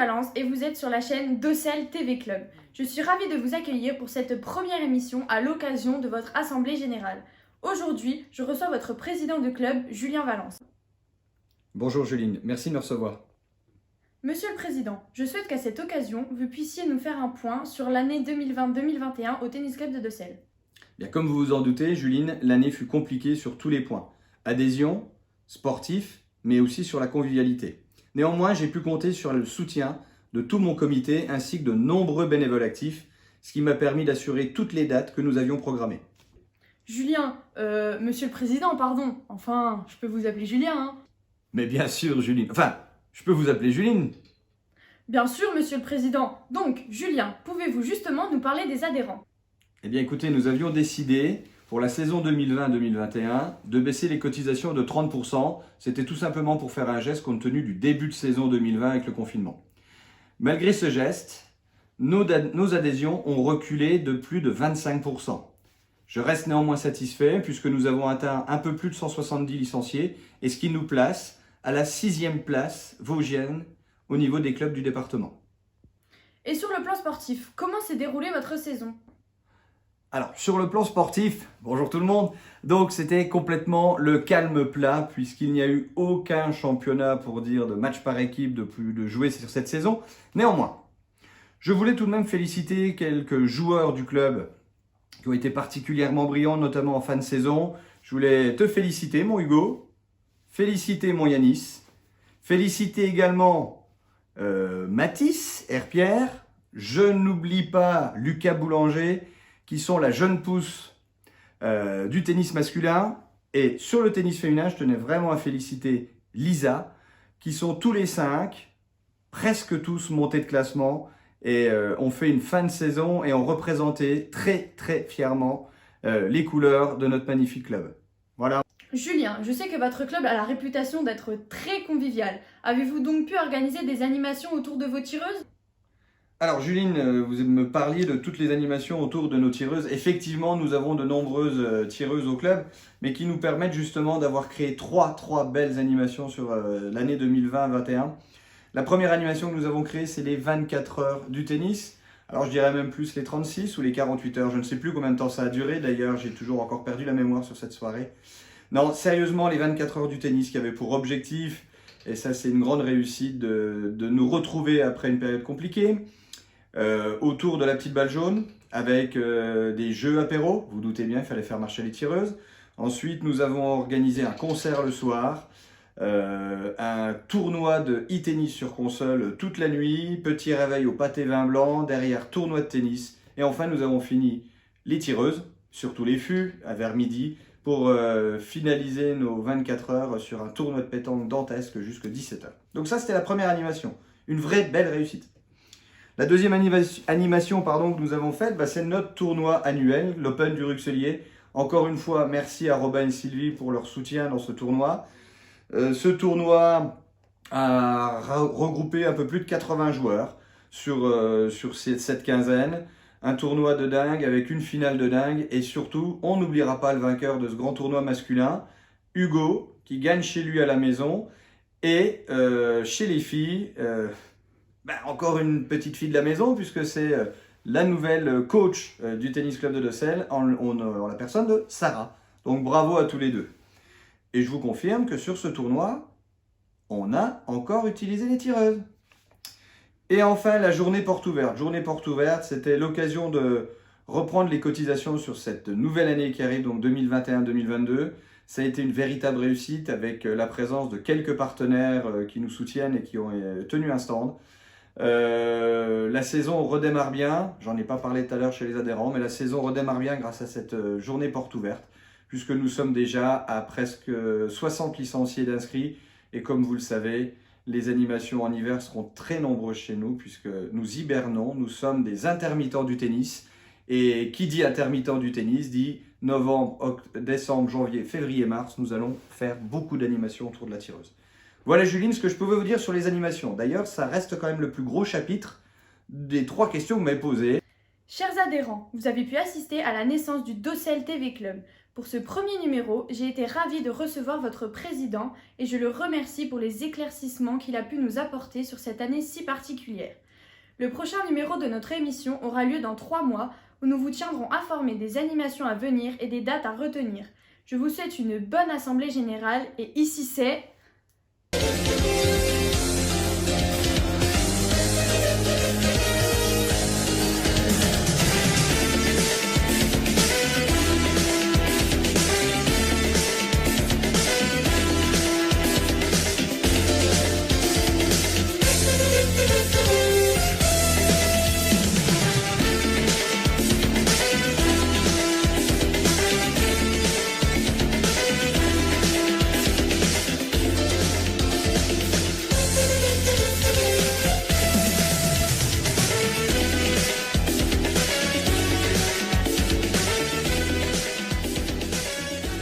Valence et vous êtes sur la chaîne Docel TV Club. Je suis ravie de vous accueillir pour cette première émission à l'occasion de votre assemblée générale. Aujourd'hui, je reçois votre président de club, Julien Valence. Bonjour Juline, merci de me recevoir. Monsieur le Président, je souhaite qu'à cette occasion, vous puissiez nous faire un point sur l'année 2020-2021 au Tennis Club de Docel. Bien, comme vous vous en doutez, Juline, l'année fut compliquée sur tous les points. Adhésion, sportif, mais aussi sur la convivialité. Néanmoins, j'ai pu compter sur le soutien de tout mon comité ainsi que de nombreux bénévoles actifs, ce qui m'a permis d'assurer toutes les dates que nous avions programmées. Julien, Monsieur le Président, pardon. Enfin, je peux vous appeler Julien, hein. Mais bien sûr, Juline. Enfin, je peux vous appeler Juline. Bien sûr, Monsieur le Président. Donc, Julien, pouvez-vous justement nous parler des adhérents? Eh bien, écoutez, nous avions décidé pour la saison 2020-2021 de baisser les cotisations de 30%. C'était tout simplement pour faire un geste compte tenu du début de saison 2020 avec le confinement. Malgré ce geste, nos adhésions ont reculé de plus de 25%. Je reste néanmoins satisfait puisque nous avons atteint un peu plus de 170 licenciés et ce qui nous place à la 6e place vosgienne au niveau des clubs du département. Et sur le plan sportif, comment s'est déroulée votre saison? Alors, sur le plan sportif, bonjour tout le monde, donc c'était complètement le calme plat puisqu'il n'y a eu aucun championnat pour dire de match par équipe de jouer sur cette saison. Néanmoins, je voulais tout de même féliciter quelques joueurs du club qui ont été particulièrement brillants, notamment en fin de saison. Je voulais te féliciter mon Hugo, féliciter mon Yanis, féliciter également Mathis, Herpierre, je n'oublie pas Lucas Boulanger, qui sont la jeune pousse du tennis masculin. Et sur le tennis féminin, je tenais vraiment à féliciter Lisa, qui sont tous les 5, presque tous montés de classement, et ont fait une fin de saison et ont représenté très fièrement les couleurs de notre magnifique club. Voilà. Julien, je sais que votre club a la réputation d'être très convivial. Avez-vous donc pu organiser des animations autour de vos tireuses? Alors Juline, vous me parliez de toutes les animations autour de nos tireuses. Effectivement, nous avons de nombreuses tireuses au club, mais qui nous permettent justement d'avoir créé trois belles animations sur l'année 2020-2021. La première animation que nous avons créée, c'est les 24 heures du tennis. Alors je dirais même plus les 36 ou les 48 heures, je ne sais plus combien de temps ça a duré. D'ailleurs, j'ai toujours encore perdu la mémoire sur cette soirée. Non, sérieusement, les 24 heures du tennis qui avaient pour objectif, et ça c'est une grande réussite, de nous retrouver après une période compliquée, autour de la petite balle jaune, avec des jeux apéro. Vous doutez bien, il fallait faire marcher les tireuses. Ensuite, nous avons organisé un concert le soir, un tournoi de e-tennis sur console toute la nuit, petit réveil au pâté vin blanc, derrière tournoi de tennis. Et enfin, nous avons fini les tireuses, surtout les fûts, vers midi, pour finaliser nos 24 heures sur un tournoi de pétanque dantesque jusqu'à 17 heures. Donc ça, c'était la première animation. Une vraie belle réussite. La deuxième animation que nous avons faite, c'est notre tournoi annuel, l'Open du Ruxelier. Encore une fois, merci à Robin et Sylvie pour leur soutien dans ce tournoi. Ce tournoi a regroupé un peu plus de 80 joueurs sur cette quinzaine. Un tournoi de dingue avec une finale de dingue. Et surtout, on n'oubliera pas le vainqueur de ce grand tournoi masculin, Hugo, qui gagne chez lui à la maison. Et chez les filles... encore une petite fille de la maison, puisque c'est la nouvelle coach du Tennis Club de Docel, en la personne de Sarah. Donc bravo à tous les deux. Et je vous confirme que sur ce tournoi, on a encore utilisé les tireuses. Et enfin, la journée porte ouverte. Journée porte ouverte, c'était l'occasion de reprendre les cotisations sur cette nouvelle année qui arrive, donc 2021-2022. Ça a été une véritable réussite avec la présence de quelques partenaires qui nous soutiennent et qui ont tenu un stand. La saison redémarre bien, j'en ai pas parlé tout à l'heure chez les adhérents, mais la saison redémarre bien grâce à cette journée porte ouverte, puisque nous sommes déjà à presque 60 licenciés d'inscrits, et comme vous le savez, les animations en hiver seront très nombreuses chez nous, puisque nous hibernons, nous sommes des intermittents du tennis, et qui dit intermittent du tennis dit novembre, décembre, janvier, février, mars, nous allons faire beaucoup d'animations autour de la tireuse. Voilà Juline, ce que je pouvais vous dire sur les animations. D'ailleurs, ça reste quand même le plus gros chapitre des 3 questions que vous m'avez posées. Chers adhérents, vous avez pu assister à la naissance du Docel TV Club. Pour ce premier numéro, j'ai été ravie de recevoir votre président et je le remercie pour les éclaircissements qu'il a pu nous apporter sur cette année si particulière. Le prochain numéro de notre émission aura lieu dans 3 mois où nous vous tiendrons informés des animations à venir et des dates à retenir. Je vous souhaite une bonne assemblée générale et ici c'est...